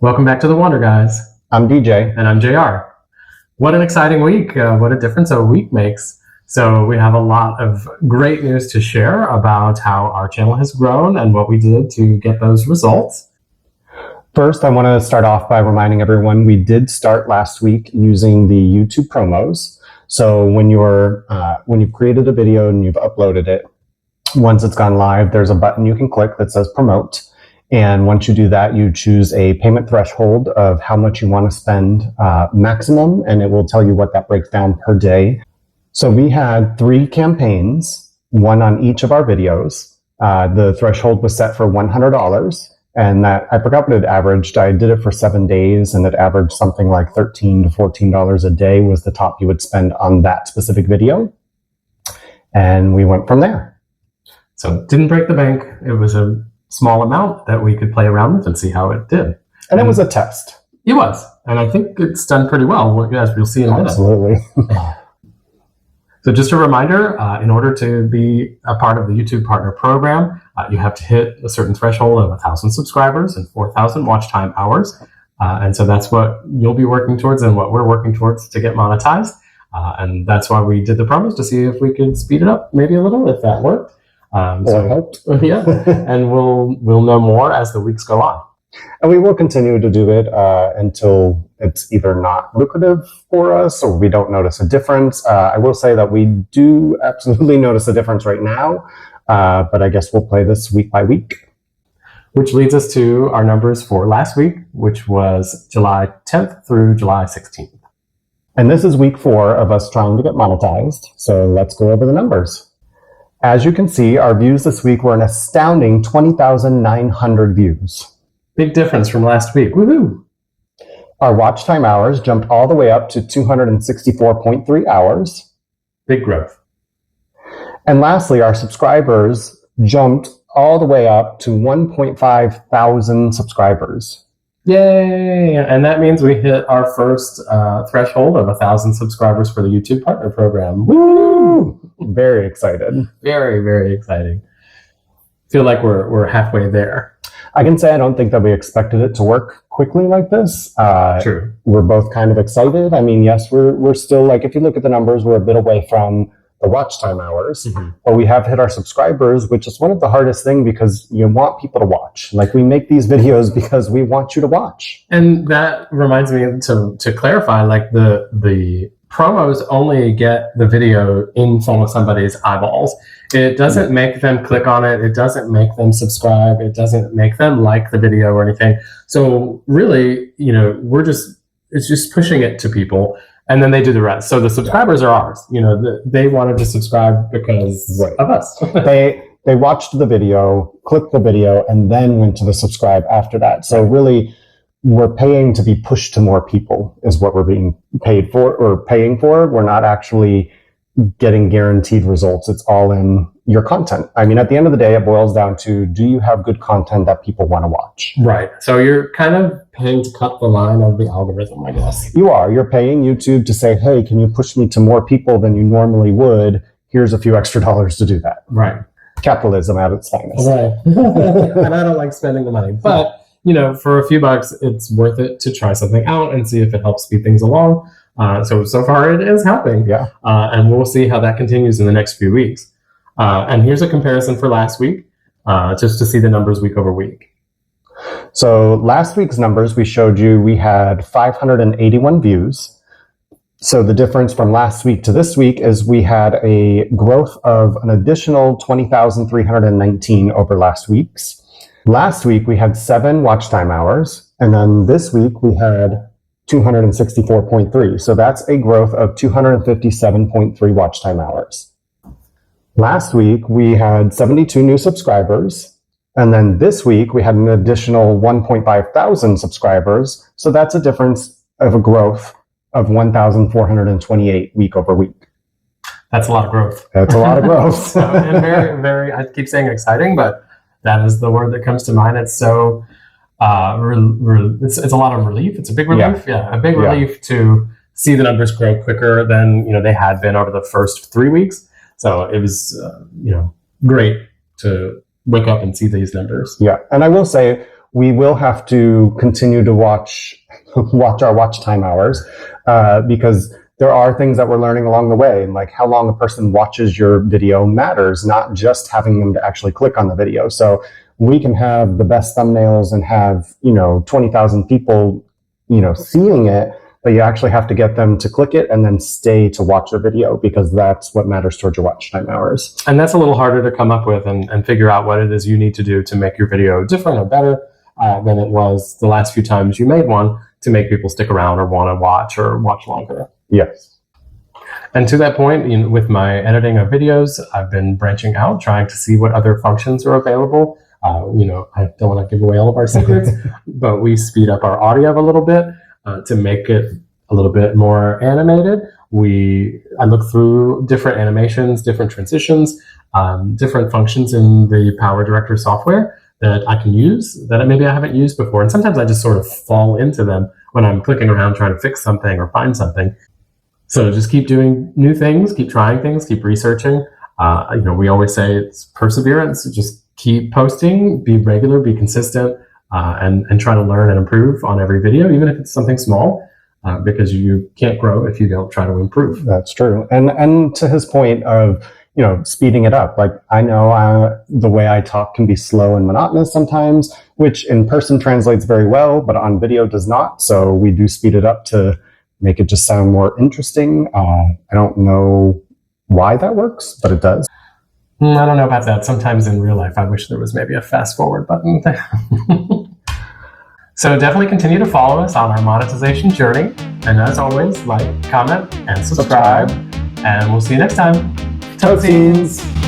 Welcome back to the Wonder Guys. I'm DJ. And I'm JR. What an exciting week. What a difference a week makes. So we have a lot of great news to share about how our channel has grown and what we did to get those results. First, I want to start off by reminding everyone we did start last week using the YouTube promos. So when you've created a video and you've uploaded it, once it's gone live, there's a button you can click that says promote. And once you do that, you choose a payment threshold of how much you want to spend maximum, and it will tell you what that breaks down per day. So we had 3 campaigns, one on each of our videos. The threshold was set for $100, and that I forgot what it averaged. I did it for 7 days, and it averaged something like $13 to $14 a day was the top you would spend on that specific video. And we went from there. So it didn't break the bank. It was a small amount that we could play around with and see how it did. And it was a test. It was. And I think it's done pretty well, as we'll see in a minute. Absolutely. So just a reminder, in order to be a part of the YouTube Partner Program, you have to hit a certain threshold of 1,000 subscribers and 4,000 watch time hours. And so that's what you'll be working towards and what we're working towards to get monetized. And that's why we did the promos, to see if we could speed it up maybe a little, if that worked. So I hoped. Yeah, and we'll know more as the weeks go on. And we will continue to do it until it's either not lucrative for us or we don't notice a difference. I will say that we do absolutely notice a difference right now, but I guess we'll play this week by week. Which leads us to our numbers for last week, which was July 10th through July 16th. And this is week 4 of us trying to get monetized. So let's go over the numbers. As you can see, our views this week were an astounding 20,900 views. Big difference from last week. Woohoo! Our watch time hours jumped all the way up to 264.3 hours. Big growth. And lastly, our subscribers jumped all the way up to 1.5 thousand subscribers. Yay! And that means we hit our first threshold of 1,000 subscribers for the YouTube Partner Program. Woo! Very excited. Very, very exciting. Feel like we're halfway there. I can say I don't think that we expected it to work quickly like this. True. We're both kind of excited. I mean, yes, we're still, like, if you look at the numbers, we're a bit away from the watch time hours, but we have hit our subscribers, which is one of the hardest things because you want people to watch. Like, we make these videos because we want you to watch. And that reminds me to clarify, like the promos only get the video in front of somebody's eyeballs. It doesn't make them click on it. It doesn't make them subscribe. It doesn't make them like the video or anything. So really, it's just pushing it to people. And then they do the rest. So the subscribers are ours. They wanted to subscribe because of us. They watched the video, clicked the video, and then went to the subscribe after that. So really, we're paying to be pushed to more people is what we're being paid for or paying for. We're not actually getting guaranteed results. It's all in your content. I mean, at the end of the day, it boils down to, do you have good content that people want to watch? Right. So you're kind of paying to cut the line of the algorithm, I guess. You are. You're paying YouTube to say, hey, can you push me to more people than you normally would? Here's a few extra dollars to do that. Right. Capitalism at its finest. Right. And I don't like spending the money. But, for a few bucks, it's worth it to try something out and see if it helps speed things along. So far it is helping. Yeah. And we'll see how that continues in the next few weeks. And here's a comparison for last week, just to see the numbers week over week. So last week's numbers, we showed you we had 581 views. So the difference from last week to this week is we had a growth of an additional 20,319 over last week's. Last week, we had 7 watch time hours. And then this week, we had 264.3. So that's a growth of 257.3 watch time hours. Last week, we had 72 new subscribers. And then this week, we had an additional 1.5 thousand subscribers. So that's a difference of a growth of 1,428 week over week. That's a lot of growth. That's a lot of growth. And very, very, I keep saying exciting, but that is the word that comes to mind. It's so, it's a lot of relief. It's a big relief. Yeah, a big relief to see the numbers grow quicker than, they had been over the first 3 weeks. So it was, great to wake up and see these numbers. Yeah. And I will say, we will have to continue to watch our watch time hours because there are things that we're learning along the way. And like how long a person watches your video matters, not just having them to actually click on the video. So we can have the best thumbnails and have, 20,000 people, seeing it, but you actually have to get them to click it and then stay to watch the video because that's what matters towards your watch time hours. And that's a little harder to come up with and figure out what it is you need to do to make your video different or better than it was the last few times you made one to make people stick around or want to watch longer. Yes. And to that point, with my editing of videos, I've been branching out, trying to see what other functions are available. I don't want to give away all of our secrets, but we speed up our audio a little bit to make it a little bit more animated. I look through different animations, different transitions, different functions in the Power Director software that I can use that maybe I haven't used before. And sometimes I just sort of fall into them when I'm clicking around trying to fix something or find something. So just keep doing new things, keep trying things, keep researching. We always say it's perseverance. Just keep posting, be regular, be consistent, and try to learn and improve on every video, even if it's something small, because you can't grow if you don't try to improve. That's true. And to his point of, speeding it up, like I know the way I talk can be slow and monotonous sometimes, which in person translates very well, but on video does not. So we do speed it up to make it just sound more interesting. I don't know why that works, but it does. I don't know about that. Sometimes in real life, I wish there was maybe a fast forward button. So definitely continue to follow us on our monetization journey. And as always, like, comment, and subscribe. And we'll see you next time. Totsies!